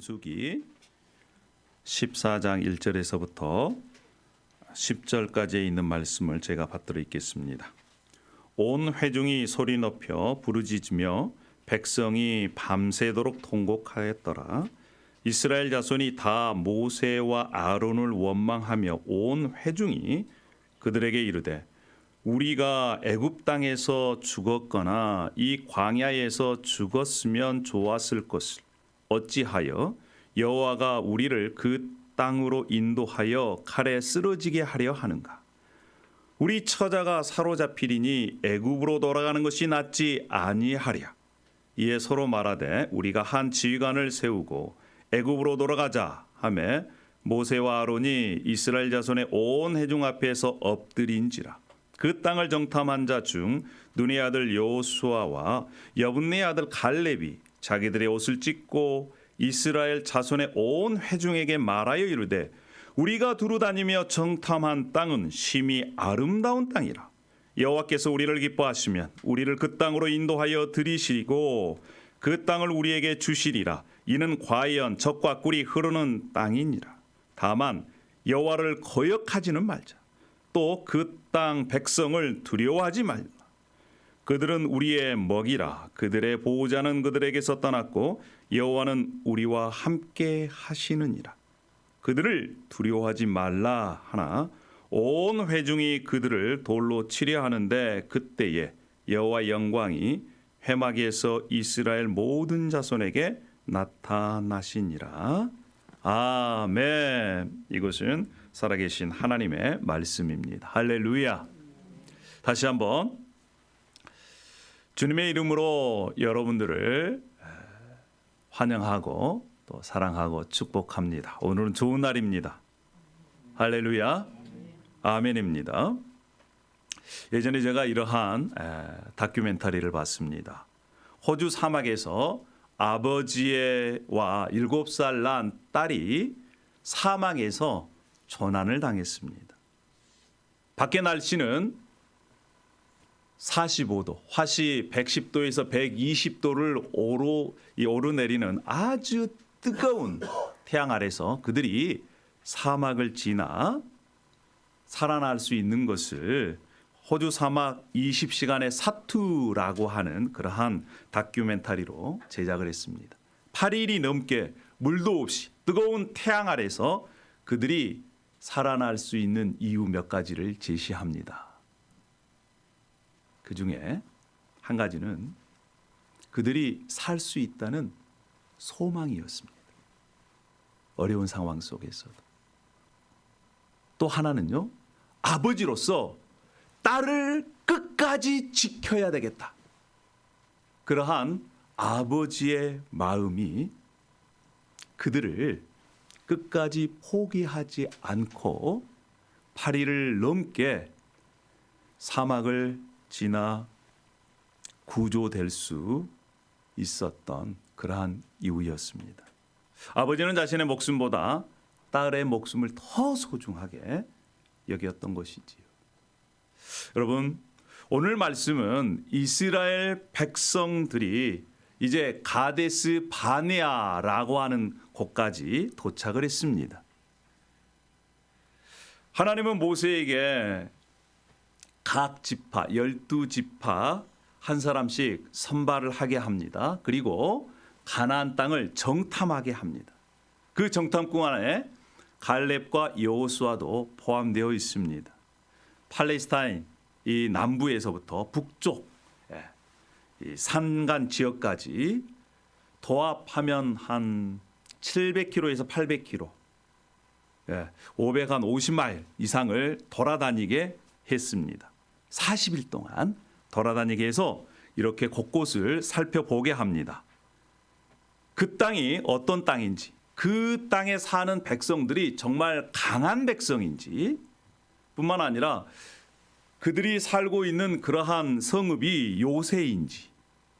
민수기 14장 1절에서부터 10절까지 있는 말씀을 제가 받들어 읽겠습니다. 온 회중이 소리 높여 부르짖으며 백성이 밤새도록 통곡하였더라. 이스라엘 자손이 다 모세와 아론을 원망하며 온 회중이 그들에게 이르되 우리가 애굽 땅에서 죽었거나 이 광야에서 죽었으면 좋았을 것을 어찌하여 여호와가 우리를 그 땅으로 인도하여 칼에 쓰러지게 하려 하는가? 우리 처자가 사로잡히리니 애굽으로 돌아가는 것이 낫지 아니하랴. 이에 서로 말하되 우리가 한 지휘관을 세우고 애굽으로 돌아가자 하매 모세와 아론이 이스라엘 자손의 온 회중 앞에서 엎드린지라. 그 땅을 정탐한 자 중 눈의 아들 여호수아와 여분네 아들 갈렙이 자기들의 옷을 찢고 이스라엘 자손의 온 회중에게 말하여 이르되 우리가 두루 다니며 정탐한 땅은 심히 아름다운 땅이라. 여호와께서 우리를 기뻐하시면 우리를 그 땅으로 인도하여 들이시고 그 땅을 우리에게 주시리라. 이는 과연 젖과 꿀이 흐르는 땅이니라. 다만 여호와를 거역하지는 말자. 또 그 땅 백성을 두려워하지 말라. 그들은 우리의 먹이라. 그들의 보호자는 그들에게서 떠났고 여호와는 우리와 함께 하시느니라. 그들을 두려워하지 말라 하나 온 회중이 그들을 돌로 치려 하는데 그때에 여호와의 영광이 회막에서 이스라엘 모든 자손에게 나타나시니라. 아멘. 이것은 살아계신 하나님의 말씀입니다. 할렐루야. 다시 한번 주님의 이름으로 여러분들을 환영하고 또 사랑하고 축복합니다. 오늘은 좋은 날입니다. 할렐루야. 아멘입니다. 예전에 제가 이러한 다큐멘터리를 봤습니다. 호주 사막에서 아버지와 7살 난 딸이 사막에서 조난을 당했습니다. 밖의 날씨는 45도, 화씨 110도에서 120도를 오르내리는 아주 뜨거운 태양 아래서 그들이 사막을 지나 살아날 수 있는 것을 호주 사막 20시간의 사투라고 하는 그러한 다큐멘터리로 제작을 했습니다. 8일이 넘게 물도 없이 뜨거운 태양 아래서 그들이 살아날 수 있는 이유 몇 가지를 제시합니다. 그 중에 한 가지는 그들이 살 수 있다는 소망이었습니다. 어려운 상황 속에서도. 또 하나는요, 아버지로서 딸을 끝까지 지켜야 되겠다. 그러한 아버지의 마음이 그들을 끝까지 포기하지 않고 8일을 넘게 사막을 지나 구조될 수 있었던 그러한 이유였습니다. 아버지는 자신의 목숨보다 딸의 목숨을 더 소중하게 여겼던 것이지요. 여러분, 오늘 말씀은 이스라엘 백성들이 이제 가데스 바네아라고 하는 곳까지 도착을 했습니다. 하나님은 모세에게 각 지파 12지파 한 사람씩 선발을 하게 합니다. 그리고 가나안 땅을 정탐하게 합니다. 그 정탐꾼 안에 갈렙과 여호수아도 포함되어 있습니다. 팔레스타인 이 남부에서부터 북쪽 이 산간 지역까지 도합하면 한 700km에서 800km, 550마일 이상을 돌아다니게 했습니다. 40일 동안 돌아다니게 해서 이렇게 곳곳을 살펴보게 합니다. 그 땅이 어떤 땅인지, 그 땅에 사는 백성들이 정말 강한 백성인지 뿐만 아니라 그들이 살고 있는 그러한 성읍이 요새인지,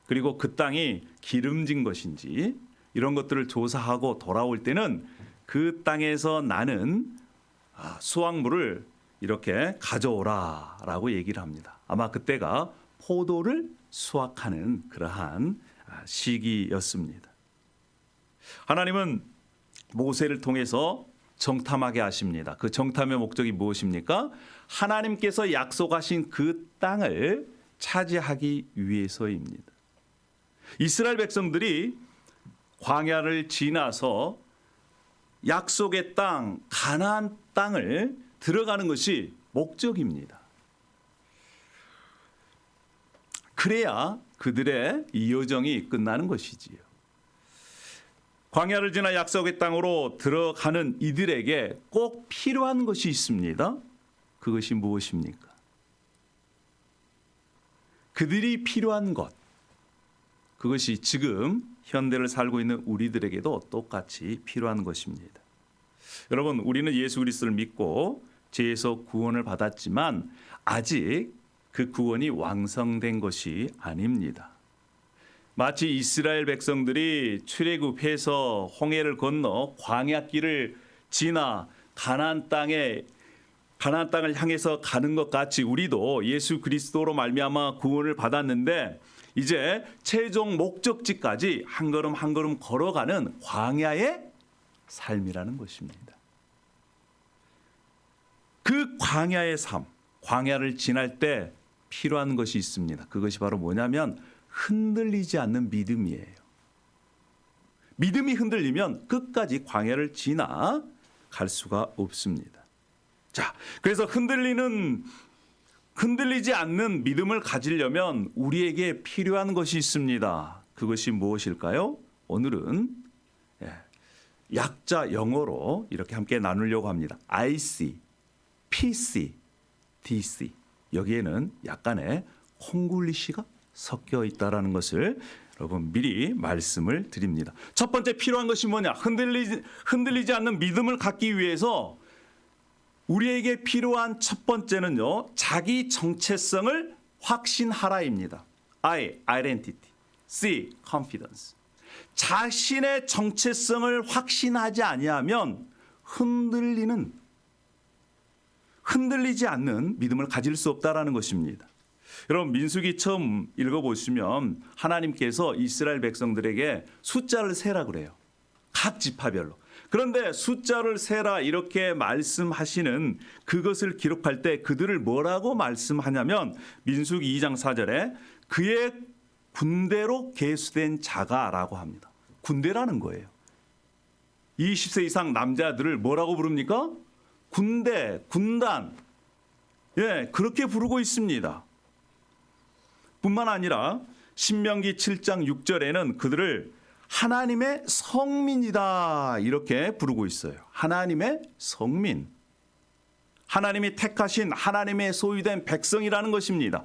그리고 그 땅이 기름진 것인지 이런 것들을 조사하고 돌아올 때는 그 땅에서 나는 수확물을 이렇게 가져오라라고 얘기를 합니다. 아마 그때가 포도를 수확하는 그러한 시기였습니다. 하나님은 모세를 통해서 정탐하게 하십니다. 그 정탐의 목적이 무엇입니까? 하나님께서 약속하신 그 땅을 차지하기 위해서입니다. 이스라엘 백성들이 광야를 지나서 약속의 땅, 가나안 땅을 들어가는 것이 목적입니다. 그래야 그들의 이 여정이 끝나는 것이지요. 광야를 지나 약속의 땅으로 들어가는 이들에게 꼭 필요한 것이 있습니다. 그것이 무엇입니까? 그들이 필요한 것. 그것이 지금 현대를 살고 있는 우리들에게도 똑같이 필요한 것입니다. 여러분, 우리는 예수 그리스도를 믿고 죄에서 구원을 받았지만 아직 그 구원이 완성된 것이 아닙니다. 마치 이스라엘 백성들이 출애굽해서 홍해를 건너 광야길을 지나 가나안 땅을 향해서 가는 것 같이 우리도 예수 그리스도로 말미암아 구원을 받았는데 이제 최종 목적지까지 한 걸음 한 걸음 걸어가는 광야의 삶이라는 것입니다. 그 광야의 삶, 광야를 지날 때 필요한 것이 있습니다. 그것이 바로 뭐냐면 흔들리지 않는 믿음이에요. 믿음이 흔들리면 끝까지 광야를 지나 갈 수가 없습니다. 자, 그래서 흔들리지 않는 믿음을 가지려면 우리에게 필요한 것이 있습니다. 그것이 무엇일까요? 오늘은 약자 영어로 이렇게 함께 나누려고 합니다. IC, PC, DC. 여기에는 약간의 콩글리시가 섞여 있다라는 것을 여러분 미리 말씀을 드립니다. 첫 번째 필요한 것이 뭐냐? 흔들리지 않는 믿음을 갖기 위해서 우리에게 필요한 첫 번째는요, 자기 정체성을 확신하라입니다. I, identity. C, confidence. 자신의 정체성을 확신하지 아니하면 흔들리지 않는 믿음을 가질 수 없다라는 것입니다. 여러분, 민수기 처음 읽어보시면 하나님께서 이스라엘 백성들에게 숫자를 세라 그래요. 각 지파별로. 그런데 숫자를 세라 이렇게 말씀하시는 그것을 기록할 때 그들을 뭐라고 말씀하냐면 민수기 2장 4절에 그의 군대로 계수된 자가라고 합니다. 군대라는 거예요. 20세 이상 남자들을 뭐라고 부릅니까? 군대, 군단. 그렇게 부르고 있습니다. 뿐만 아니라 신명기 7장 6절에는 그들을 하나님의 성민이다 이렇게 부르고 있어요. 하나님의 성민. 하나님이 택하신 하나님의 소유된 백성이라는 것입니다.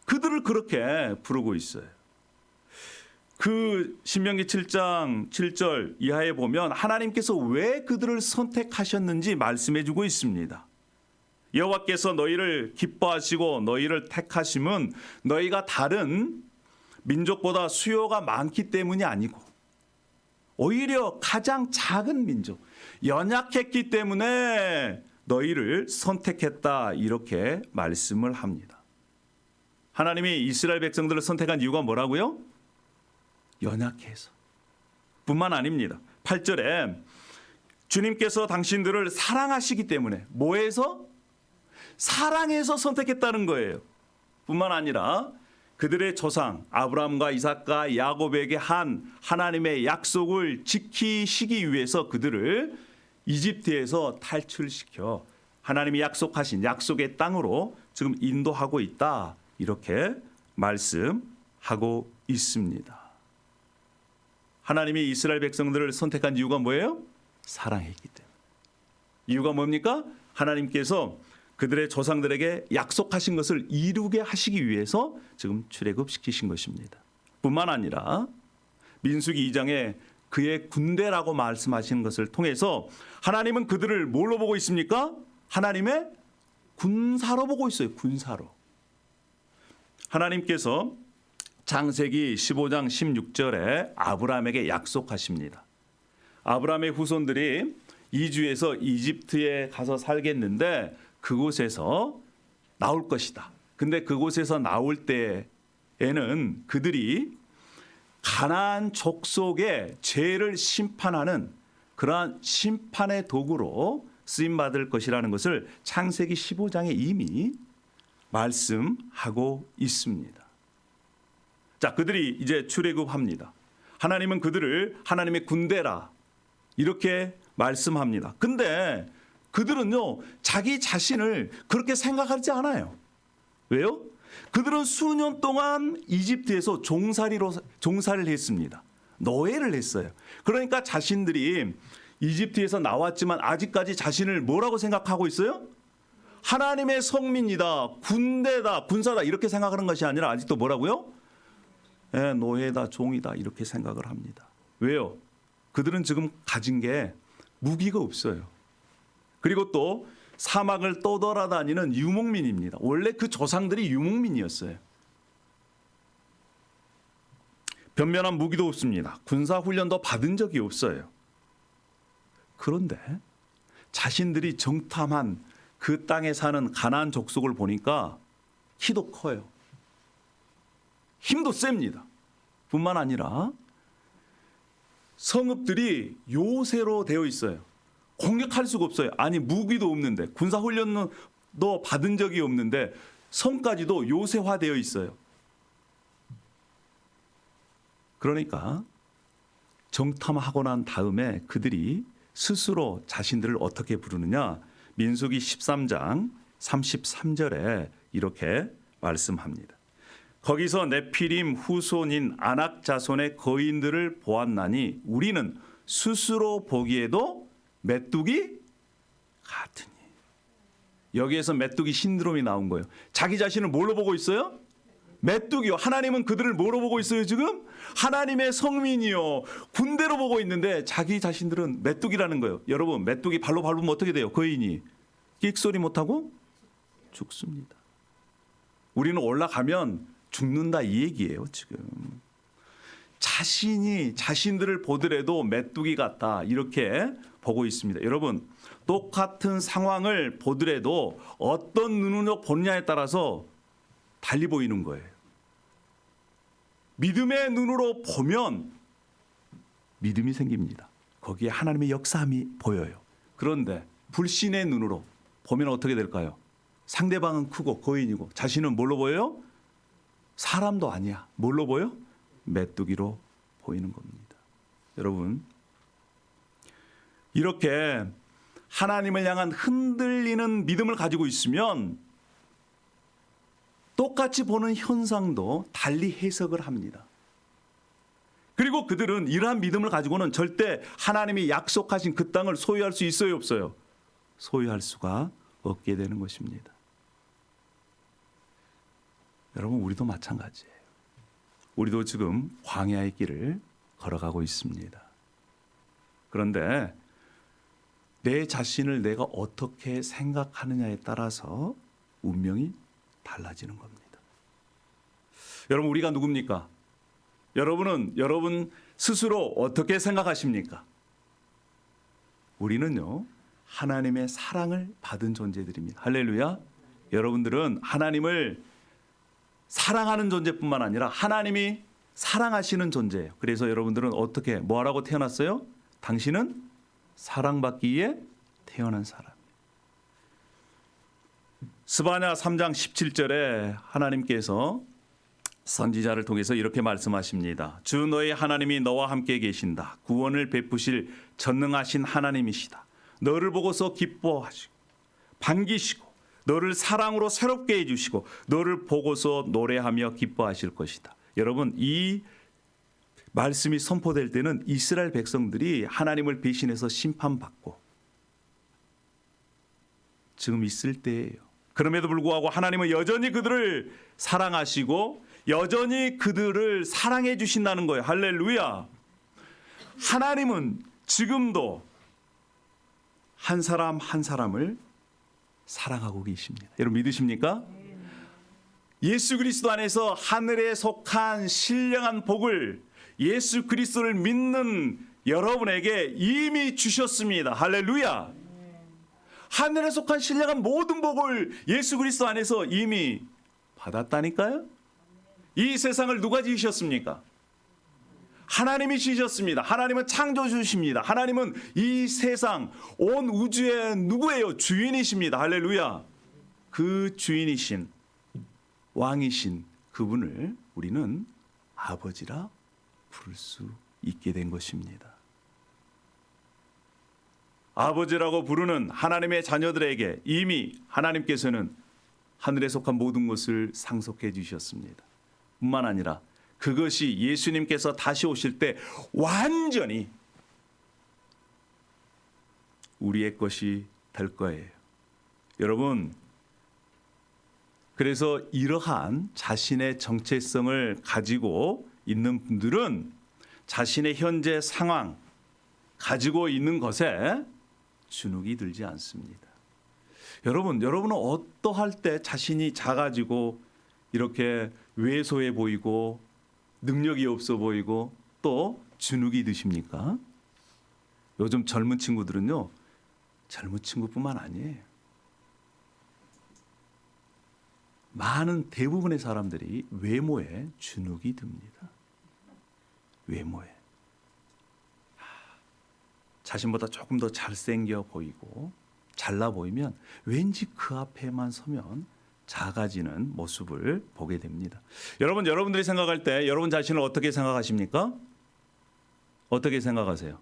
그들을 그렇게 부르고 있어요. 그 신명기 7장 7절 이하에 보면 하나님께서 왜 그들을 선택하셨는지 말씀해 주고 있습니다. 여호와께서 너희를 기뻐하시고 너희를 택하심은 너희가 다른 민족보다 수요가 많기 때문이 아니고 오히려 가장 작은 민족, 연약했기 때문에 너희를 선택했다 이렇게 말씀을 합니다. 하나님이 이스라엘 백성들을 선택한 이유가 뭐라고요? 연약해서. 뿐만 아닙니다. 8절에 주님께서 당신들을 사랑하시기 때문에 뭐해서? 사랑해서 선택했다는 거예요. 뿐만 아니라 그들의 조상 아브라함과 이삭과 야곱에게 한 하나님의 약속을 지키시기 위해서 그들을 이집트에서 탈출시켜 하나님이 약속하신 약속의 땅으로 지금 인도하고 있다. 이렇게 말씀하고 있습니다. 하나님이 이스라엘 백성들을 선택한 이유가 뭐예요? 사랑했기 때문에. 이유가 뭡니까? 하나님께서 그들의 조상들에게 약속하신 것을 이루게 하시기 위해서 지금 출애굽시키신 것입니다. 뿐만 아니라 민수기 2장에 그의 군대라고 말씀하시는 것을 통해서 하나님은 그들을 뭘로 보고 있습니까? 하나님의 군사로 보고 있어요. 군사로. 하나님께서 창세기 15장 16절에 아브라함에게 약속하십니다. 아브라함의 후손들이 이주해서 이집트에 가서 살겠는데 그곳에서 나올 것이다. 근데 그곳에서 나올 때에는 그들이 가나안 족속의 죄를 심판하는 그러한 심판의 도구로 쓰임받을 것이라는 것을 창세기 15장에 이미 말씀하고 있습니다. 자, 그들이 이제 출애굽합니다. 하나님은 그들을 하나님의 군대라 이렇게 말씀합니다. 근데 그들은요, 자기 자신을 그렇게 생각하지 않아요. 왜요? 그들은 수년 동안 이집트에서 종살이를 했습니다. 노예를 했어요. 그러니까 자신들이 이집트에서 나왔지만 아직까지 자신을 뭐라고 생각하고 있어요? 하나님의 성민이다, 군대다, 군사다 이렇게 생각하는 것이 아니라 아직도 뭐라고요? 노예다, 종이다 이렇게 생각을 합니다. 왜요? 그들은 지금 가진 게 무기가 없어요. 그리고 또 사막을 떠돌아다니는 유목민입니다. 원래 그 조상들이 유목민이었어요. 변변한 무기도 없습니다. 군사훈련도 받은 적이 없어요. 그런데 자신들이 정탐한 그 땅에 사는 가나안 족속을 보니까 키도 커요. 힘도 셉니다. 뿐만 아니라 성읍들이 요새로 되어 있어요. 공격할 수가 없어요. 아니 무기도 없는데 군사훈련도 받은 적이 없는데 성까지도 요새화되어 있어요. 그러니까 정탐하고 난 다음에 그들이 스스로 자신들을 어떻게 부르느냐. 민수기 13장 33절에 이렇게 말씀합니다. 거기서 네피림 후손인 아낙 자손의 거인들을 보았나니 우리는 스스로 보기에도 메뚜기 같으니. 여기에서 메뚜기 신드롬이 나온 거예요. 자기 자신을 뭘로 보고 있어요? 메뚜기요. 하나님은 그들을 뭐로 보고 있어요 지금? 하나님의 성민이요. 군대로 보고 있는데 자기 자신들은 메뚜기라는 거예요. 여러분 메뚜기 발로 밟으면 어떻게 돼요? 거인이 끽소리 못하고 죽습니다. 우리는 올라가면 죽는다 이 얘기예요 지금. 자신들을 보더라도 메뚜기 같다 이렇게 보고 있습니다. 여러분 똑같은 상황을 보더라도 어떤 눈으로 보느냐에 따라서 달리 보이는 거예요. 믿음의 눈으로 보면 믿음이 생깁니다. 거기에 하나님의 역사함이 보여요. 그런데 불신의 눈으로 보면 어떻게 될까요? 상대방은 크고 거인이고 자신은 뭘로 보여요? 사람도 아니야. 뭘로 보여? 메뚜기로 보이는 겁니다. 여러분 이렇게 하나님을 향한 흔들리는 믿음을 가지고 있으면 똑같이 보는 현상도 달리 해석을 합니다. 그리고 그들은 이러한 믿음을 가지고는 절대 하나님이 약속하신 그 땅을 소유할 수 있어요 없어요? 소유할 수가 없게 되는 것입니다. 여러분 우리도 마찬가지예요. 우리도 지금 광야의 길을 걸어가고 있습니다. 그런데 내 자신을 내가 어떻게 생각하느냐에 따라서 운명이 달라지는 겁니다. 여러분 우리가 누굽니까? 여러분은 여러분 스스로 어떻게 생각하십니까? 우리는요 하나님의 사랑을 받은 존재들입니다. 할렐루야. 여러분들은 하나님을 사랑하는 존재뿐만 아니라 하나님이 사랑하시는 존재예요. 그래서 여러분들은 어떻게 뭐하라고 태어났어요? 당신은 사랑받기 위해 태어난 사람. 스바냐 3장 17절에 하나님께서 선지자를 통해서 이렇게 말씀하십니다. 주 너의 하나님이 너와 함께 계신다. 구원을 베푸실 전능하신 하나님이시다. 너를 보고서 기뻐하시고 반기시고 너를 사랑으로 새롭게 해주시고 너를 보고서 노래하며 기뻐하실 것이다. 여러분 이 말씀이 선포될 때는 이스라엘 백성들이 하나님을 배신해서 심판받고 지금 있을 때예요. 그럼에도 불구하고 하나님은 여전히 그들을 사랑하시고 여전히 그들을 사랑해 주신다는 거예요. 할렐루야. 하나님은 지금도 한 사람 한 사람을 사랑하고 계십니다. 여러분 믿으십니까? 예수 그리스도 안에서 하늘에 속한 신령한 복을 예수 그리스도를 믿는 여러분에게 이미 주셨습니다. 할렐루야. 하늘에 속한 신령한 모든 복을 예수 그리스도 안에서 이미 받았다니까요. 이 세상을 누가 지으셨습니까? 하나님이 지으셨습니다. 하나님은 창조주십니다. 하나님은 이 세상 온 우주의 누구예요? 주인이십니다. 할렐루야. 그 주인이신 왕이신 그분을 우리는 아버지라 부를 수 있게 된 것입니다. 아버지라고 부르는 하나님의 자녀들에게 이미 하나님께서는 하늘에 속한 모든 것을 상속해 주셨습니다. 뿐만 아니라 그것이 예수님께서 다시 오실 때 완전히 우리의 것이 될 거예요. 여러분, 그래서 이러한 자신의 정체성을 가지고 있는 분들은 자신의 현재 상황 가지고 있는 것에 주눅이 들지 않습니다. 여러분은 어떠할 때 자신이 작아지고 이렇게 왜소해 보이고 능력이 없어 보이고 또 주눅이 드십니까? 요즘 젊은 친구들은요, 젊은 친구뿐만 아니에요. 많은 대부분의 사람들이 외모에 주눅이 듭니다. 외모에. 자신보다 조금 더 잘생겨 보이고 잘나 보이면 왠지 그 앞에만 서면 작아지는 모습을 보게 됩니다. 여러분들이 생각할 때 여러분 자신을 어떻게 생각하십니까? 어떻게 생각하세요?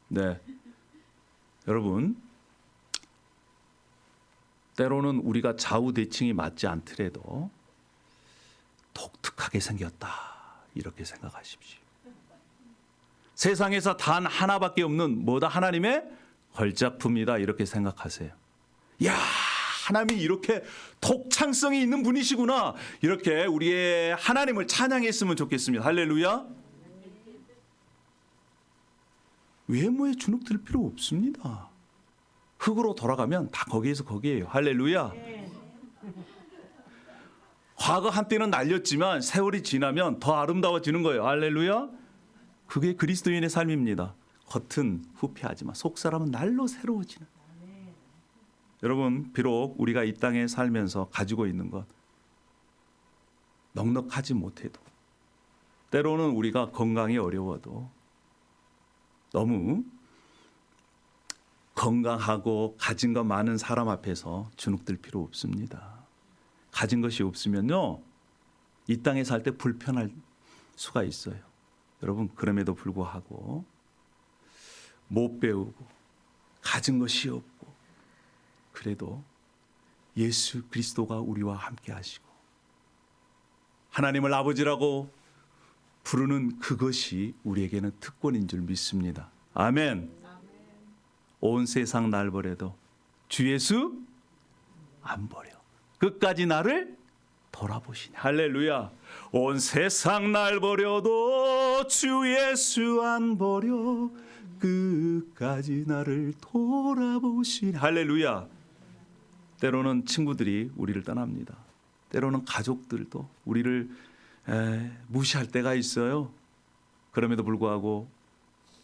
네. 여러분, 때로는 우리가 좌우대칭이 맞지 않더라도 독특하게 생겼다 이렇게 생각하십시오. 세상에서 단 하나밖에 없는 뭐다? 하나님의 걸작품이다 이렇게 생각하세요. 야, 하나님이 이렇게 독창성이 있는 분이시구나. 이렇게 우리의 하나님을 찬양했으면 좋겠습니다. 할렐루야. 외모에 주눅 들 필요 없습니다. 흙으로 돌아가면 다 거기에서 거기에요. 할렐루야. 과거 한때는 날렸지만 세월이 지나면 더 아름다워지는 거예요. 할렐루야. 그게 그리스도인의 삶입니다. 겉은 후패하지만 속사람은 날로 새로워지는. 여러분, 비록 우리가 이 땅에 살면서 가지고 있는 것 넉넉하지 못해도 때로는 우리가 건강이 어려워도 너무 건강하고 가진 것 많은 사람 앞에서 주눅들 필요 없습니다. 가진 것이 없으면요, 이 땅에 살 때 불편할 수가 있어요. 여러분, 그럼에도 불구하고 못 배우고 가진 것이 없고 그래도 예수 그리스도가 우리와 함께 하시고 하나님을 아버지라고 부르는 그것이 우리에게는 특권인 줄 믿습니다. 아멘. 온 세상 날 버려도 주 예수 안 버려. 끝까지 나를 돌아보시니. 할렐루야. 온 세상 날 버려도 주 예수 안 버려. 끝까지 나를 돌아보시니. 할렐루야. 때로는 친구들이 우리를 떠납니다. 때로는 가족들도 우리를 무시할 때가 있어요. 그럼에도 불구하고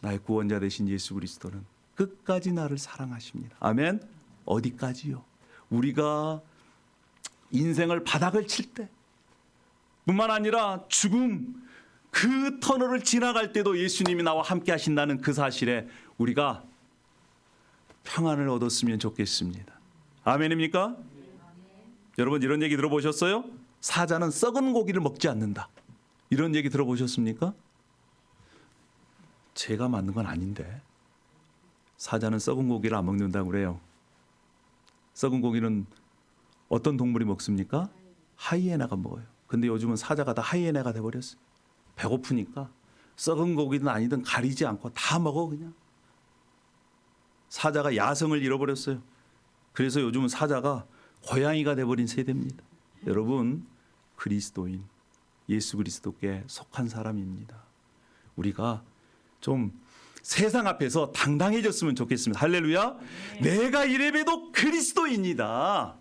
나의 구원자 되신 예수 그리스도는 끝까지 나를 사랑하십니다. 아멘. 어디까지요? 우리가 인생을 바닥을 칠 때 뿐만 아니라 죽음 그 터널을 지나갈 때도 예수님이 나와 함께 하신다는 그 사실에 우리가 평안을 얻었으면 좋겠습니다. 아멘입니까? 여러분, 이런 얘기 들어보셨어요? 사자는 썩은 고기를 먹지 않는다. 이런 얘기 들어보셨습니까? 제가 만든 건 아닌데 사자는 썩은 고기를 안 먹는다고 그래요. 썩은 고기는 어떤 동물이 먹습니까? 하이에나가 먹어요. 근데 요즘은 사자가 다 하이에나가 돼버렸어요. 배고프니까 썩은 고기든 아니든 가리지 않고 다 먹어 그냥. 사자가 야성을 잃어버렸어요. 그래서 요즘은 사자가 고양이가 돼버린 세대입니다. 여러분, 그리스도인 예수 그리스도께 속한 사람입니다. 우리가 좀 세상 앞에서 당당해졌으면 좋겠습니다. 할렐루야. 내가 이래봬도 그리스도인이다.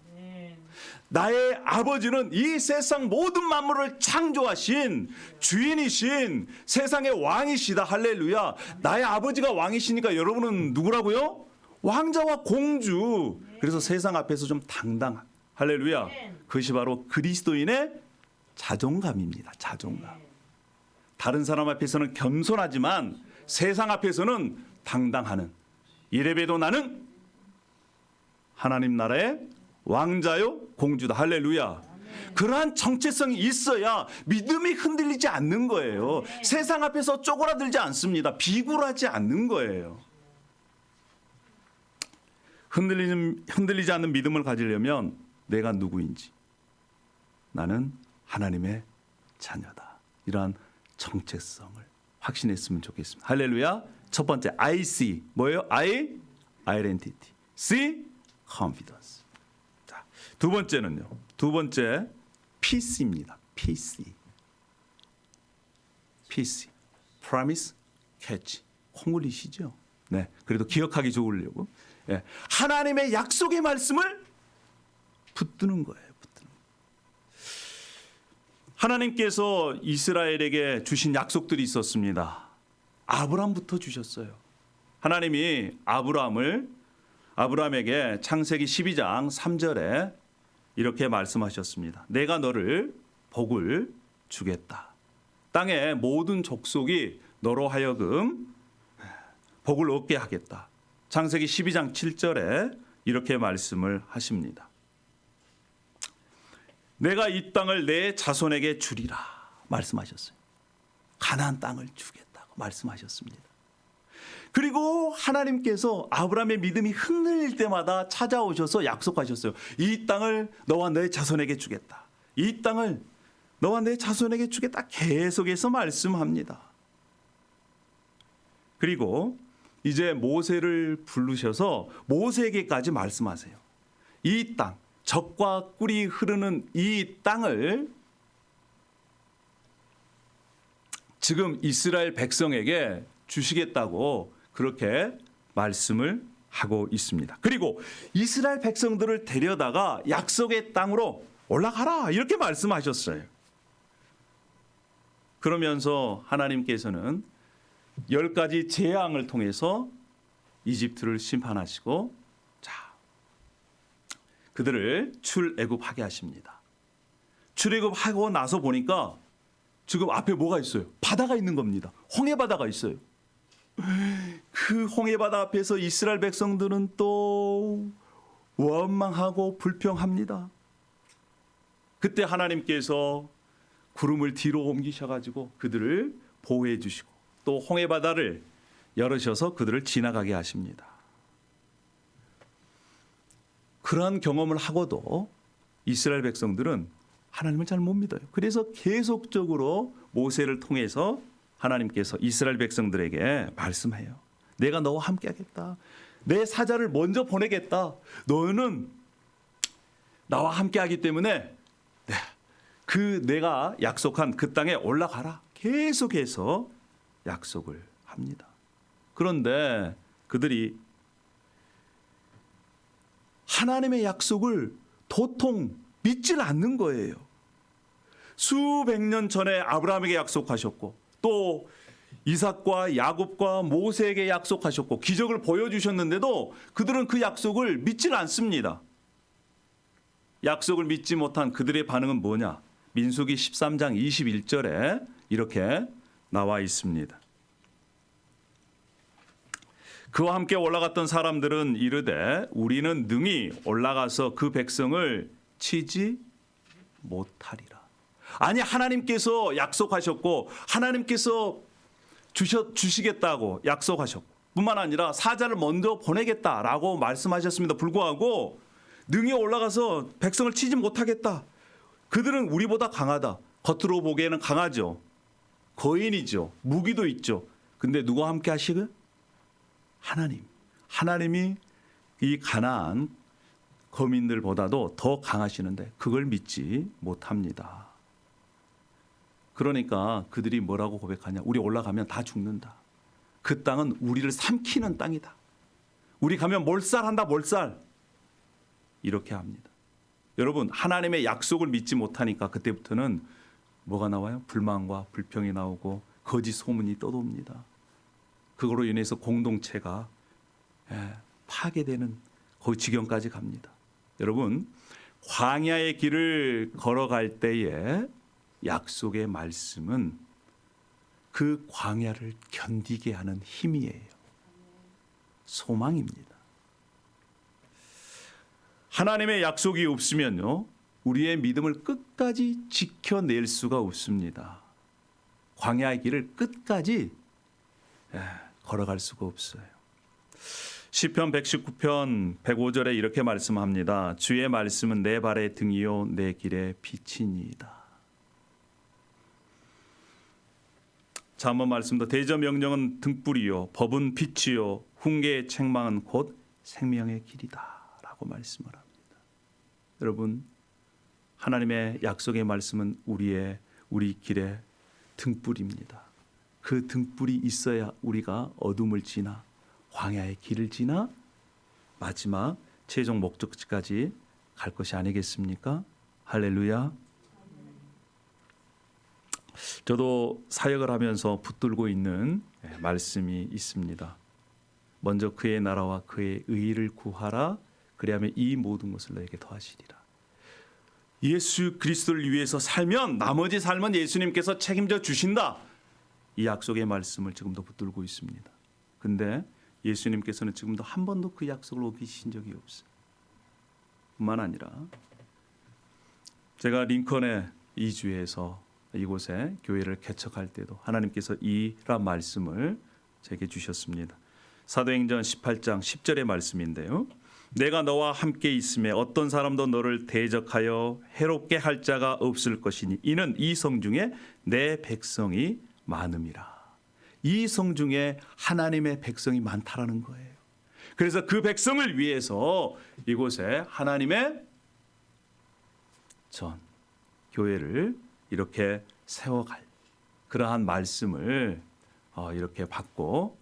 나의 아버지는 이 세상 모든 만물을 창조하신 주인이신 세상의 왕이시다. 할렐루야. 나의 아버지가 왕이시니까 여러분은 누구라고요? 왕자와 공주. 그래서 세상 앞에서 좀 당당한. 할렐루야. 그것이 바로 그리스도인의 자존감입니다. 자존감. 다른 사람 앞에서는 겸손하지만 세상 앞에서는 당당하는, 이래봬도 나는 하나님 나라의 왕자요 공주다. 할렐루야. 그러한 정체성이 있어야 믿음이 흔들리지 않는 거예요. 세상 앞에서 쪼그라들지 않습니다. 비굴하지 않는 거예요. 흔들리지 않는 믿음을 가지려면 내가 누구인지, 나는 하나님의 자녀다, 이러한 정체성을 확신했으면 좋겠습니다. 할렐루야. 첫 번째 I see 뭐예요? I identity, C confidence. 자, 두 번째는요. 두 번째 PC입니다. PC. Promise catch. 콩글리시죠? 네. 그래도 기억하기 좋으려고. 예. 하나님의 약속의 말씀을 붙드는 거예요. 하나님께서 이스라엘에게 주신 약속들이 있었습니다. 아브라함부터 주셨어요. 하나님이 아브라함에게 창세기 12장 3절에 이렇게 말씀하셨습니다. 내가 너를 복을 주겠다. 땅의 모든 족속이 너로 하여금 복을 얻게 하겠다. 창세기 12장 7절에 이렇게 말씀을 하십니다. 내가 이 땅을 내 자손에게 주리라 말씀하셨어요. 가나안 땅을 주겠다고 말씀하셨습니다. 그리고 하나님께서 아브라함의 믿음이 흔들릴 때마다 찾아오셔서 약속하셨어요. 이 땅을 너와 내 자손에게 주겠다. 이 땅을 너와 내 자손에게 주겠다. 계속해서 말씀합니다. 그리고 이제 모세를 부르셔서 모세에게까지 말씀하세요. 이 땅, 젖과 꿀이 흐르는 이 땅을 지금 이스라엘 백성에게 주시겠다고 그렇게 말씀을 하고 있습니다. 그리고 이스라엘 백성들을 데려다가 약속의 땅으로 올라가라 이렇게 말씀하셨어요. 그러면서 하나님께서는 10가지 재앙을 통해서 이집트를 심판하시고 그들을 출애굽하게 하십니다. 출애굽하고 나서 보니까 지금 앞에 뭐가 있어요? 바다가 있는 겁니다. 홍해바다가 있어요. 그 홍해바다 앞에서 이스라엘 백성들은 또 원망하고 불평합니다. 그때 하나님께서 구름을 뒤로 옮기셔가지고 그들을 보호해 주시고 또 홍해바다를 열으셔서 그들을 지나가게 하십니다. 그러한 경험을 하고도 이스라엘 백성들은 하나님을 잘 못 믿어요. 그래서 계속적으로 모세를 통해서 하나님께서 이스라엘 백성들에게 말씀해요. 내가 너와 함께 하겠다. 내 사자를 먼저 보내겠다. 너는 나와 함께 하기 때문에 내가 약속한 그 땅에 올라가라. 계속해서 약속을 합니다. 그런데 그들이 하나님의 약속을 도통 믿질 않는 거예요. 수백 년 전에 아브라함에게 약속하셨고 또 이삭과 야곱과 모세에게 약속하셨고 기적을 보여주셨는데도 그들은 그 약속을 믿질 않습니다. 약속을 믿지 못한 그들의 반응은 뭐냐? 민수기 13장 21절에 이렇게 나와 있습니다. 그와 함께 올라갔던 사람들은 이르되 우리는 능히 올라가서 그 백성을 치지 못하리라. 아니 하나님께서 약속하셨고 하나님께서 주시겠다고 약속하셨고 뿐만 아니라 사자를 먼저 보내겠다라고 말씀하셨습니다. 불구하고 능히 올라가서 백성을 치지 못하겠다. 그들은 우리보다 강하다. 겉으로 보기에는 강하죠. 거인이죠. 무기도 있죠. 근데 누구와 함께 하시고? 하나님이 이 가나안 거민들보다도 더 강하시는데 그걸 믿지 못합니다. 그러니까 그들이 뭐라고 고백하냐? 우리 올라가면 다 죽는다. 그 땅은 우리를 삼키는 땅이다. 우리 가면 몰살한다. 몰살. 이렇게 합니다. 여러분 하나님의 약속을 믿지 못하니까 그때부터는 뭐가 나와요? 불만과 불평이 나오고 거짓 소문이 떠돕니다. 그거로 인해서 공동체가 파괴되는 그 지경까지 갑니다. 여러분 광야의 길을 걸어갈 때에 약속의 말씀은 그 광야를 견디게 하는 힘이에요. 소망입니다. 하나님의 약속이 없으면요, 우리의 믿음을 끝까지 지켜낼 수가 없습니다. 광야의 길을 끝까지 걸어갈 수가 없어요. 시편 119편 105절에 이렇게 말씀합니다. 주의 말씀은 내 발의 등이요 내 길의 빛이니이다. 자, 한번 말씀도 대저 명령은 등불이요 법은 빛이요 훈계의 책망은 곧 생명의 길이다 라고 말씀을 합니다. 여러분, 하나님의 약속의 말씀은 우리 길의 등불입니다. 그 등불이 있어야 우리가 어둠을 지나 광야의 길을 지나 마지막 최종 목적지까지 갈 것이 아니겠습니까? 할렐루야. 저도 사역을 하면서 붙들고 있는 말씀이 있습니다. 먼저 그의 나라와 그의 의를 구하라. 그리하면 이 모든 것을 너에게 더하시리라. 예수 그리스도를 위해서 살면 나머지 삶은 예수님께서 책임져 주신다. 이 약속의 말씀을 지금도 붙들고 있습니다. 근데 예수님께서는 지금도 한 번도 그 약속을 어기신 적이 없어요. 뿐만 아니라 제가 링컨에 이주해서 이곳에 교회를 개척할 때도 하나님께서 이런 말씀을 제게 주셨습니다. 사도행전 18장 10절의 말씀인데요. 내가 너와 함께 있음에 어떤 사람도 너를 대적하여 해롭게 할 자가 없을 것이니 이는 이 성 중에 내 백성이 많음이라. 이 성 중에 하나님의 백성이 많다라는 거예요. 그래서 그 백성을 위해서 이곳에 하나님의 전 교회를 이렇게 세워갈 그러한 말씀을 이렇게 받고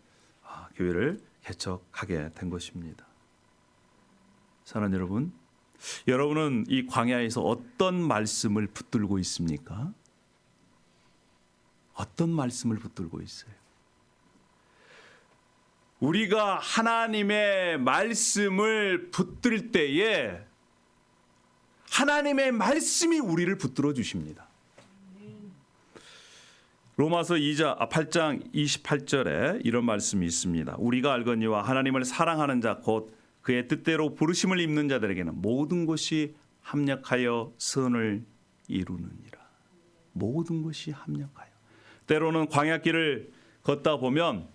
교회를 개척하게 된 것입니다. 사랑하는 여러분, 여러분은 이 광야에서 어떤 말씀을 붙들고 있습니까? 어떤 말씀을 붙들고 있어요? 우리가 하나님의 말씀을 붙들 때에 하나님의 말씀이 우리를 붙들어 주십니다. 로마서 8장 28절에 이런 말씀이 있습니다. 우리가 알거니와 하나님을 사랑하는 자 곧 그의 뜻대로 부르심을 입는 자들에게는 모든 것이 합력하여 선을 이루느니라. 모든 것이 합력하여. 때로는 광야길을 걷다 보면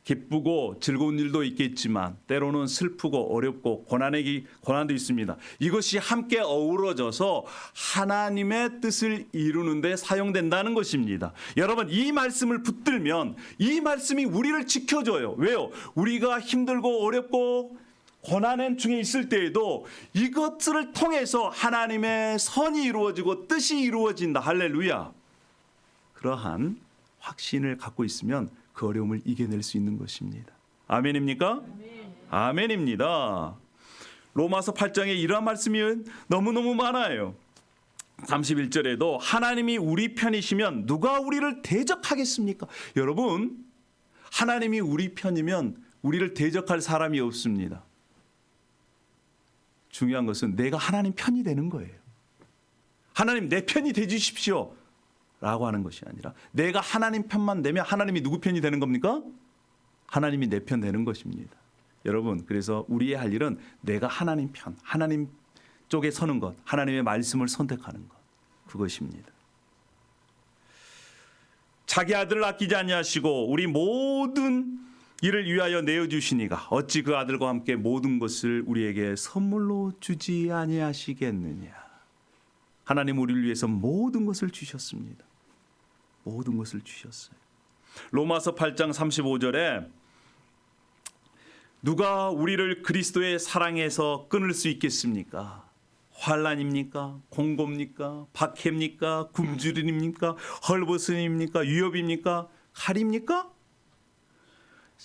기쁘고 즐거운 일도 있겠지만 때로는 슬프고 어렵고 고난도 있습니다. 이것이 함께 어우러져서 하나님의 뜻을 이루는 데 사용된다는 것입니다. 여러분, 이 말씀을 붙들면 이 말씀이 우리를 지켜줘요. 왜요? 우리가 힘들고 어렵고 고난 중에 있을 때에도 이것들을 통해서 하나님의 선이 이루어지고 뜻이 이루어진다. 할렐루야. 그러한 확신을 갖고 있으면 그 어려움을 이겨낼 수 있는 것입니다. 아멘입니까? 아멘입니다. 로마서 8장에 이러한 말씀이 너무너무 많아요. 31절에도 하나님이 우리 편이시면 누가 우리를 대적하겠습니까? 여러분, 하나님이 우리 편이면 우리를 대적할 사람이 없습니다. 중요한 것은 내가 하나님 편이 되는 거예요. 하나님 내 편이 돼 주십시오 라고 하는 것이 아니라 내가 하나님 편만 되면 하나님이 누구 편이 되는 겁니까? 하나님이 내 편 되는 것입니다. 여러분, 그래서 우리의 할 일은 내가 하나님 편, 하나님 쪽에 서는 것, 하나님의 말씀을 선택하는 것, 그것입니다. 자기 아들을 아끼지 아니하시고 우리 모든 이를 위하여 내어주시니가 어찌 그 아들과 함께 모든 것을 우리에게 선물로 주지 아니하시겠느냐. 하나님 우리를 위해서 모든 것을 주셨습니다. 모든 것을 주셨어요. 로마서 8장 35절에 누가 우리를 그리스도의 사랑에서 끊을 수 있겠습니까? 환난입니까? 공고입니까? 박해입니까? 굶주림입니까? 헐벗음입니까? 위협입니까? 칼입니까?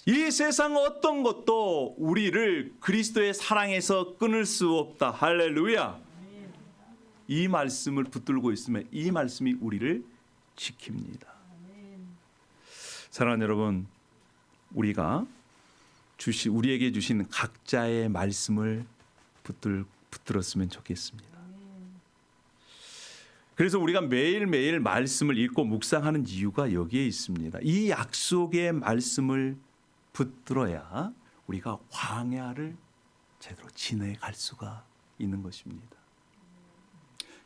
이 세상 어떤 것도 우리를 그리스도의 사랑에서 끊을 수 없다. 할렐루야. 이 말씀을 붙들고 있으면 이 말씀이 우리를 지킵니다. 사랑하는 여러분, 우리에게 주신 각자의 말씀을 붙들었으면 좋겠습니다. 그래서 우리가 매일매일 말씀을 읽고 묵상하는 이유가 여기에 있습니다. 이 약속의 말씀을 붙들어야 우리가 광야를 제대로 지내갈 수가 있는 것입니다.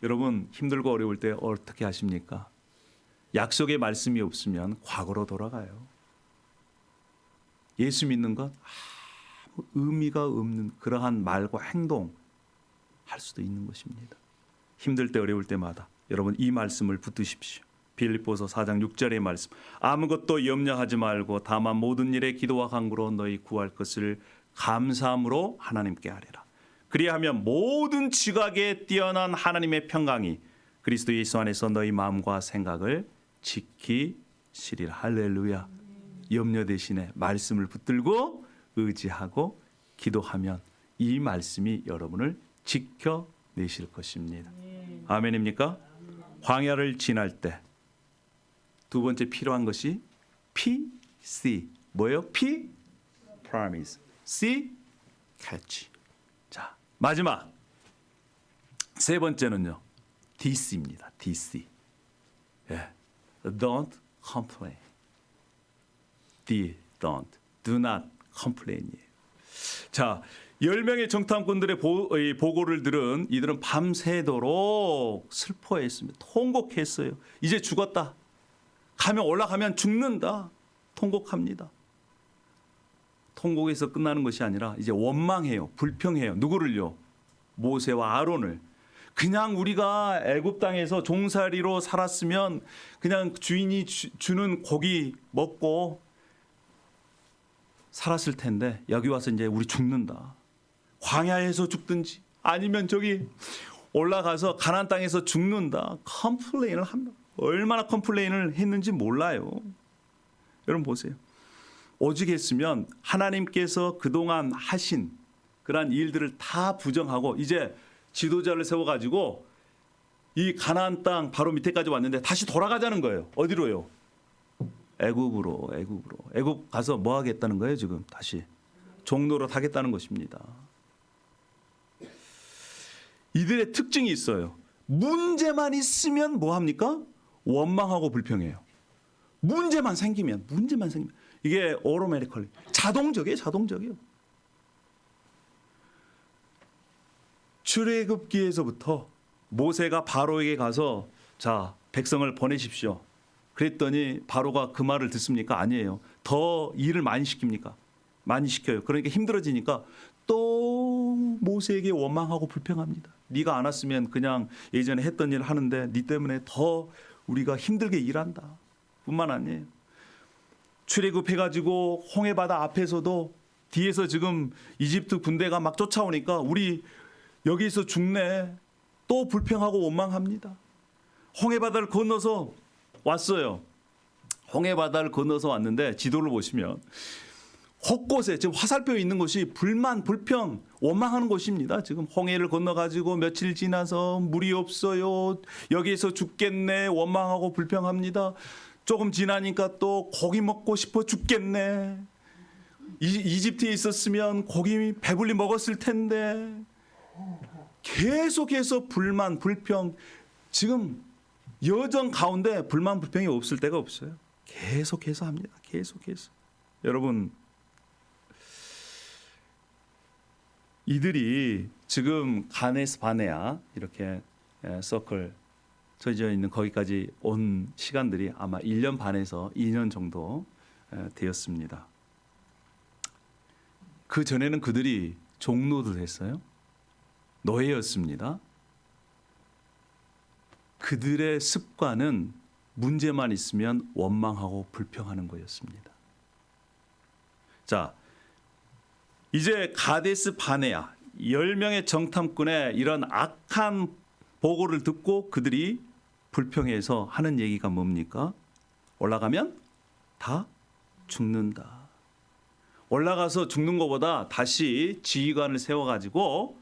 여러분 힘들고 어려울 때 어떻게 하십니까? 약속의 말씀이 없으면 과거로 돌아가요. 예수 믿는 것 아무 의미가 없는 그러한 말과 행동 할 수도 있는 것입니다. 힘들 때 어려울 때마다 여러분 이 말씀을 붙드십시오. 빌립보서 4장 6절의 말씀. 아무것도 염려하지 말고 다만 모든 일에 기도와 간구로 너희 구할 것을 감사함으로 하나님께 아뢰라. 그리하면 모든 지각에 뛰어난 하나님의 평강이 그리스도 예수 안에서 너희 마음과 생각을 지키시리라. 할렐루야. 염려 대신에 말씀을 붙들고 의지하고 기도하면 이 말씀이 여러분을 지켜내실 것입니다. 아멘입니까? 광야를 지날 때 두 번째 필요한 것이 PC. 뭐예요? P? Promise. C? Catch. 자, 마지막 세 번째는요. DC입니다. DC. 예. Don't complain. don't. Do not complain이에요. 자, 10명의 정탐꾼들의 보고를 들은 이들은 밤새도록 슬퍼했습니다. 통곡했어요. 이제 죽었다. 올라가면 죽는다. 통곡합니다. 통곡에서 끝나는 것이 아니라 이제 원망해요. 불평해요. 누구를요? 모세와 아론을. 그냥 우리가 애굽 땅에서 종살이로 살았으면 그냥 주인이 주는 고기 먹고 살았을 텐데 여기 와서 이제 우리 죽는다. 광야에서 죽든지 아니면 저기 올라가서 가나안 땅에서 죽는다. 컴플레인을 합니다. 얼마나 컴플레인을 했는지 몰라요. 여러분 보세요. 오직 했으면 하나님께서 그동안 하신 그러한 일들을 다 부정하고 이제 지도자를 세워가지고 이 가나안 땅 바로 밑에까지 왔는데 다시 돌아가자는 거예요. 어디로요? 애굽으로. 애굽 가서 뭐 하겠다는 거예요? 지금 다시 종노릇 하겠다는 것입니다. 이들의 특징이 있어요. 문제만 있으면 뭐 합니까? 원망하고 불평해요. 문제만 생기면 이게 오토매티컬리 자동적이에요. 출애굽기에서부터 모세가 바로에게 가서 자 백성을 보내십시오. 그랬더니 바로가 그 말을 듣습니까? 아니에요. 더 일을 많이 시킵니까? 많이 시켜요. 그러니까 힘들어지니까 또 모세에게 원망하고 불평합니다. 네가 안 왔으면 그냥 예전에 했던 일 하는데 네 때문에 더 우리가 힘들게 일한다. 뿐만 아니에요. 출애굽해가지고 홍해바다 앞에서도 뒤에서 지금 이집트 군대가 막 쫓아오니까 우리 여기서 죽네. 또 불평하고 원망합니다. 홍해바다를 건너서 왔어요. 홍해바다를 건너서 왔는데 지도를 보시면 곳곳에 지금 화살표 있는 곳이 불만, 불평, 원망하는 곳입니다. 지금 홍해를 건너가지고 며칠 지나서 물이 없어요. 여기에서 죽겠네. 원망하고 불평합니다. 조금 지나니까 또 고기 먹고 싶어 죽겠네. 이집트에 있었으면 고기 배불리 먹었을 텐데. 계속해서 불만, 불평. 지금 여정 가운데 불만, 불평이 없을 때가 없어요. 계속해서 합니다. 계속해서. 여러분 이들이 지금 가네스 바네아 이렇게 서클 쳐져 있는 거기까지 온 시간들이 아마 1년 반에서 2년 정도 되었습니다. 그 전에는 그들이 종로도 했어요. 노예였습니다. 그들의 습관은 문제만 있으면 원망하고 불평하는 거였습니다. 자, 이제 가데스 바네아 10명의 정탐꾼의 이런 악한 보고를 듣고 그들이 불평해서 하는 얘기가 뭡니까? 올라가면 다 죽는다. 올라가서 죽는 것보다 다시 지휘관을 세워가지고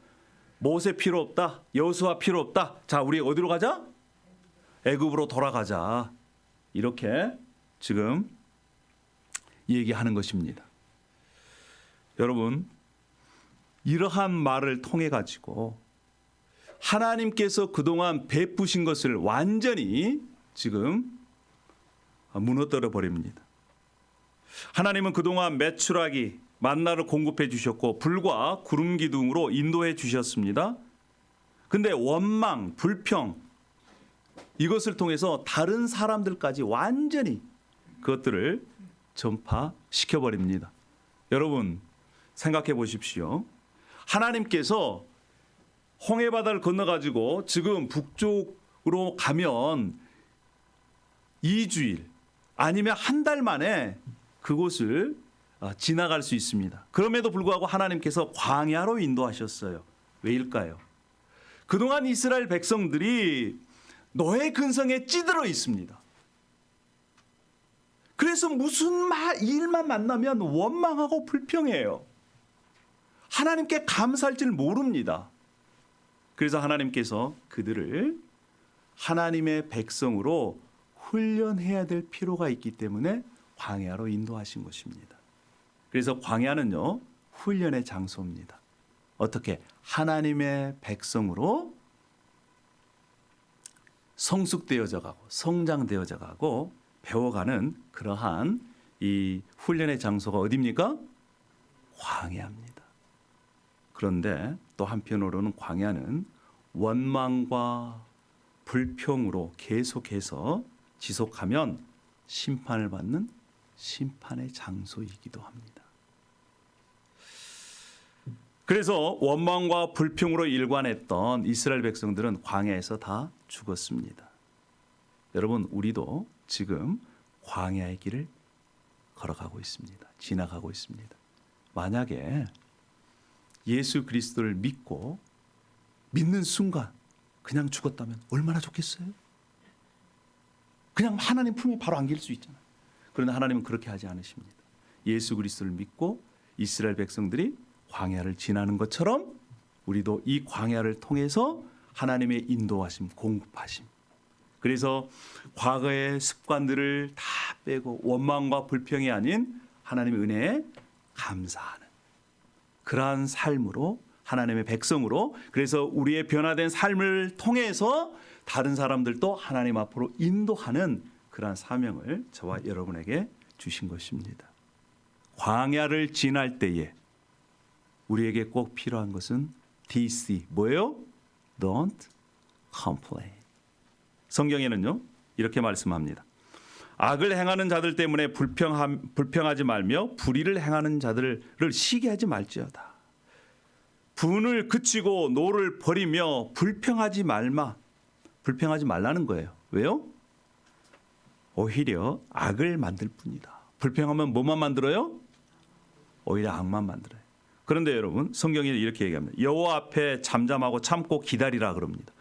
모세 필요 없다. 여호수아 필요 없다. 자, 우리 어디로 가자? 애굽으로 돌아가자. 이렇게 지금 얘기하는 것입니다. 여러분, 이러한 말을 통해 가지고 하나님께서 그동안 베푸신 것을 완전히 지금 무너뜨려 버립니다. 하나님은 그동안 메추라기 만나를 공급해 주셨고 불과 구름 기둥으로 인도해 주셨습니다. 근데 원망, 불평 이것을 통해서 다른 사람들까지 완전히 그것들을 전파시켜 버립니다. 여러분 생각해 보십시오. 하나님께서 홍해 바다를 건너 가지고 지금 북쪽으로 가면 2주일 아니면 한 달 만에 그곳을 지나갈 수 있습니다. 그럼에도 불구하고 하나님께서 광야로 인도하셨어요. 왜일까요? 그동안 이스라엘 백성들이 노예 근성에 찌들어 있습니다. 그래서 무슨 일만 만나면 원망하고 불평해요. 하나님께 감사할 줄 모릅니다. 그래서 하나님께서 그들을 하나님의 백성으로 훈련해야 될 필요가 있기 때문에 광야로 인도하신 것입니다. 그래서 광야는요, 훈련의 장소입니다. 어떻게? 하나님의 백성으로 성숙되어져 가고 성장되어져 가고 배워가는 그러한 이 훈련의 장소가 어디입니까? 광야입니다. 그런데 또 한편으로는 광야는 원망과 불평으로 계속해서 지속하면 심판을 받는 심판의 장소이기도 합니다. 그래서 원망과 불평으로 일관했던 이스라엘 백성들은 광야에서 다 죽었습니다. 여러분, 우리도 지금 광야의 길을 걸어가고 있습니다. 지나가고 있습니다. 만약에 예수 그리스도를 믿는 순간 그냥 죽었다면 얼마나 좋겠어요? 그냥 하나님 품에 바로 안길 수 있잖아요. 그런데 하나님은 그렇게 하지 않으십니다. 예수 그리스도를 믿고 이스라엘 백성들이 광야를 지나는 것처럼 우리도 이 광야를 통해서 하나님의 인도하심, 공급하심. 그래서 과거의 습관들을 다 빼고 원망과 불평이 아닌 하나님의 은혜에 감사하는 그러한 삶으로 하나님의 백성으로, 그래서 우리의 변화된 삶을 통해서 다른 사람들도 하나님 앞으로 인도하는 그러한 사명을 저와 여러분에게 주신 것입니다. 광야를 지날 때에 우리에게 꼭 필요한 것은 DC, 뭐예요? Don't complain. 성경에는요 이렇게 말씀합니다. 악을 행하는 자들 때문에 불평하지 말며 불의를 행하는 자들을 시기하지 말지어다. 분을 그치고 노를 버리며 불평하지 말라는 거예요. 왜요? 오히려 악을 만들 뿐이다. 불평하면 뭐만 만들어요? 오히려 악만 만들어요. 그런데 여러분, 성경이 이렇게 얘기합니다. 여호와 앞에 잠잠하고 참고 기다리라 그럽니다.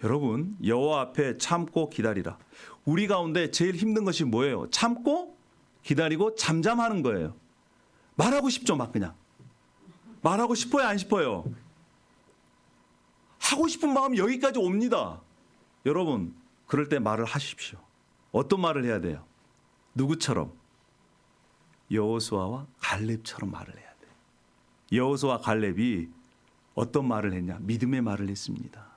여러분, 여호와 앞에 참고 기다리라. 우리 가운데 제일 힘든 것이 뭐예요? 참고 기다리고 잠잠하는 거예요. 말하고 싶죠, 막 그냥. 말하고 싶어요, 안 싶어요? 하고 싶은 마음이 여기까지 옵니다. 여러분, 그럴 때 말을 하십시오. 어떤 말을 해야 돼요? 누구처럼? 여호수아와 갈렙처럼 말을 해야 돼요. 여호수아와 갈렙이 어떤 말을 했냐? 믿음의 말을 했습니다.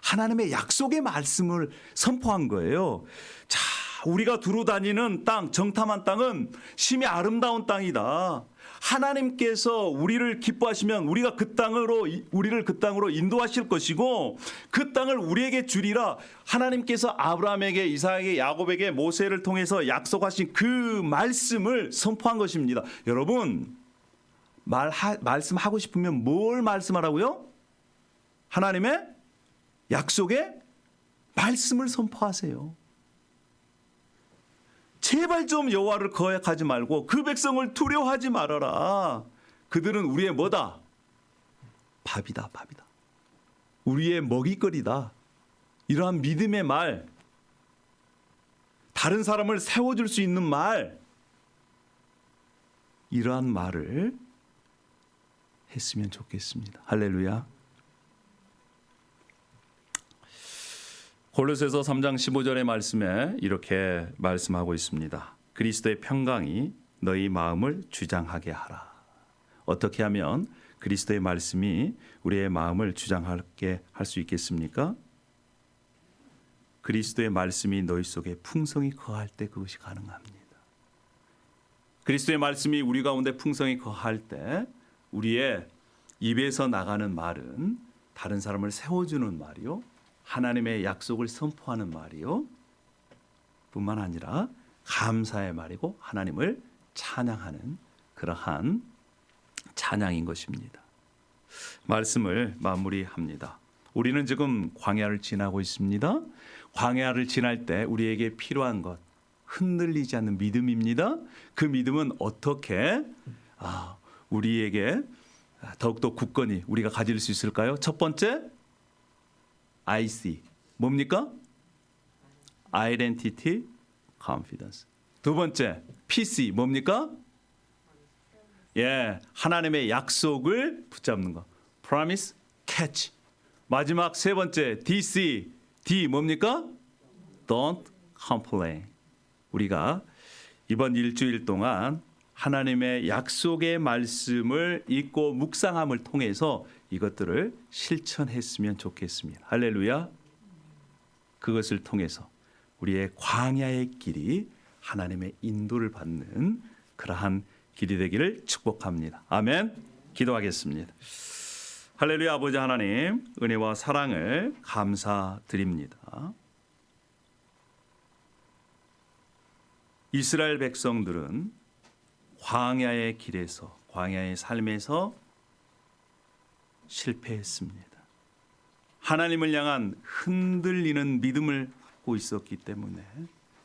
하나님의 약속의 말씀을 선포한 거예요. 자, 우리가 두루 다니는 땅, 정탐한 땅은 심히 아름다운 땅이다. 하나님께서 우리를 기뻐하시면 우리를 그 땅으로 인도하실 것이고 그 땅을 우리에게 주리라. 하나님께서 아브라함에게, 이삭에게, 야곱에게, 모세를 통해서 약속하신 그 말씀을 선포한 것입니다. 여러분, 말씀하고 싶으면 뭘 말씀하라고요? 하나님의 약속의 말씀을 선포하세요. 제발 좀 여호와를 거역하지 말고 그 백성을 두려워하지 말아라. 그들은 우리의 뭐다? 밥이다. 우리의 먹잇거리다. 이러한 믿음의 말, 다른 사람을 세워줄 수 있는 말, 이러한 말을 했으면 좋겠습니다. 할렐루야. 골로새서 3장 15절의 말씀에 이렇게 말씀하고 있습니다. 그리스도의 평강이 너희 마음을 주장하게 하라. 어떻게 하면 그리스도의 말씀이 우리의 마음을 주장하게 할 수 있겠습니까? 그리스도의 말씀이 너희 속에 풍성히 거할 때 그것이 가능합니다. 그리스도의 말씀이 우리 가운데 풍성히 거할 때 우리의 입에서 나가는 말은 다른 사람을 세워주는 말이요, 하나님의 약속을 선포하는 말이요, 뿐만 아니라 감사의 말이고 하나님을 찬양하는 그러한 찬양인 것입니다. 말씀을 마무리합니다. 우리는 지금 광야를 지나고 있습니다. 광야를 지날 때 우리에게 필요한 것, 흔들리지 않는 믿음입니다. 그 믿음은 어떻게 우리에게 더욱더 굳건히 우리가 가질 수 있을까요? 첫 번째, IC. 뭡니까? Identity, Confidence. 두 번째, PC. 뭡니까? 하나님의 약속을 붙잡는 거. Promise, Catch. 마지막 세 번째, DC. D 뭡니까? Don't complain. 우리가 이번 일주일 동안 하나님의 약속의 말씀을 읽고 묵상함을 통해서 이것들을 실천했으면 좋겠습니다. 할렐루야. 그것을 통해서 우리의 광야의 길이 하나님의 인도를 받는 그러한 길이 되기를 축복합니다. 아멘. 기도하겠습니다. 할렐루야. 아버지 하나님, 은혜와 사랑을 감사드립니다. 이스라엘 백성들은 광야의 길에서, 광야의 삶에서 실패했습니다. 하나님을 향한 흔들리는 믿음을 갖고 있었기 때문에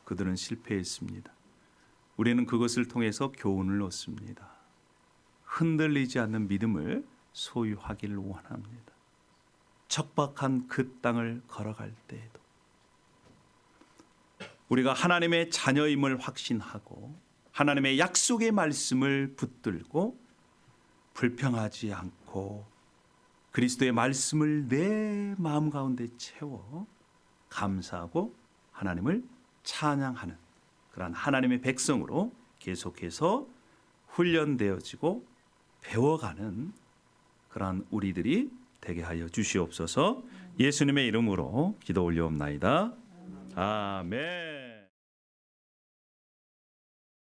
그들은 실패했습니다. 우리는 그것을 통해서 교훈을 얻습니다. 흔들리지 않는 믿음을 소유하기를 원합니다. 척박한 그 땅을 걸어갈 때에도 우리가 하나님의 자녀임을 확신하고 하나님의 약속의 말씀을 붙들고 불평하지 않고 그리스도의 말씀을 내 마음 가운데 채워 감사하고 하나님을 찬양하는 그러한 하나님의 백성으로 계속해서 훈련되어지고 배워가는 그러한 우리들이 되게 하여 주시옵소서. 예수님의 이름으로 기도 올려옵나이다. 아멘.